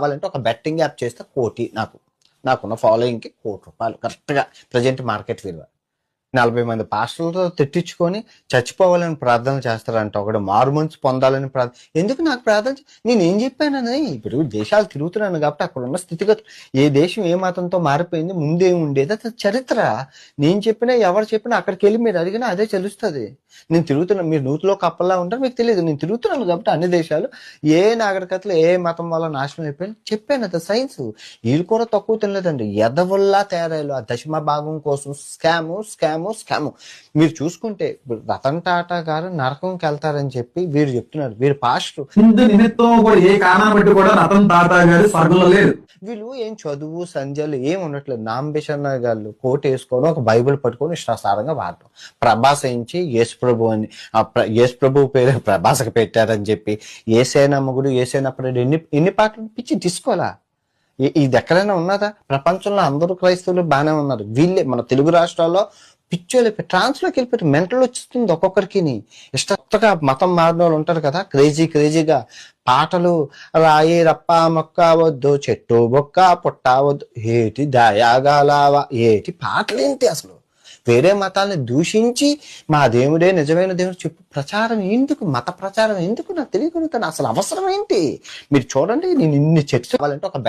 కావాలంటే ఒక betting app చేస్తే కోటి నాకున్న ఫాలోయింగ్కి ₹1,00,00,000 కరెక్ట్గా ప్రజెంట్ మార్కెట్ విలువ. 40 మంది పాస్టర్లతో తిట్టించుకొని చచ్చిపోవాలని ప్రార్థన చేస్తారంట. ఒకడు మారుమనసు పొందాలని ఎందుకు నాకు ప్రార్థన నేనేం చెప్పానని? ఇప్పుడు దేశాలు తిరుగుతున్నాను కాబట్టి అక్కడ ఉన్న స్థితిగతులు ఏ దేశం ఏ మతంతో మారిపోయింది, ముందేం ఉండేది అది చరిత్ర. నేను చెప్పినా ఎవరు చెప్పినా అక్కడికి వెళ్ళి మీరు అడిగినా అదే తెలుస్తుంది. నేను తిరుగుతున్నా, మీరు నూతిలో కప్పల్లా ఉంటారు, మీకు తెలియదు. నేను తిరుగుతున్నాను కాబట్టి అన్ని దేశాలు ఏ నాగరికతలు ఏ మతం వల్ల నాశనం అయిపోయింది చెప్పాను. అది సైన్స్. వీళ్ళు కూడా తక్కువ తినలేదండి, ఎదవల్లా తయారయ్యారు ఆ దశమ భాగం కోసం. స్కాము. మీరు చూసుకుంటే రతన్ టాటా గారు నరకంకి వెళ్తారని చెప్పి వీరు చెప్తున్నారు, వీరు పాస్టర్. నిమిత్తం కూడా ఏ కారణాన్ని బట్టి కూడా రతన్ టాటా గారు స్వర్గంలో లేరు. వీళ్ళు ఏం చదువు సంధ్యలు ఏం ఉండట్లేదు. నాంబేషన్ గారు కోట్ వేసుకొని ఒక బైబిల్ పట్టుకొని ఇష్టాసారంగా వాడటం. ప్రభాస్ ఏంచి యేసు ప్రభు అని, యేసు ప్రభు పేరు ప్రభాస్కి పెట్టారని చెప్పి ఏసేనమ్మగుడు ఏసేనప్పుడు ఎన్ని పాటలు పిచ్చి తీసుకోవాలా? ఇది ఎక్కడైనా ఉన్నదా? ప్రపంచంలో అందరూ క్రైస్తవులు బాగానే ఉన్నారు. వీళ్ళే మన తెలుగు రాష్ట్రాల్లో పిచ్చోళ్ళు ట్రాన్స్లోకి వెళ్ళిపోయి మెంటల్ వచ్చిస్తుంది ఒక్కొక్కరికి. ఇష్టంగా మతం మారిన వాళ్ళు ఉంటారు కదా, క్రేజీగా పాటలు రాయి రప్ప మొక్క వద్దు, చెట్టు బొక్క పుట్టవద్దు, ఏటి దయాగాలావా, ఏటి పాటలేంటి అసలు? వేరే మతాన్ని దూషించి మా దేవుడే నిజమైన దేవుడు చెప్పు ప్రచారం ఎందుకు? మత ప్రచారం ఎందుకు నాకు తెలియకుండా అసలు అవసరం ఏంటి? మీరు చూడండి, నేను ఇన్ని చర్చ కావాలంటే ఒక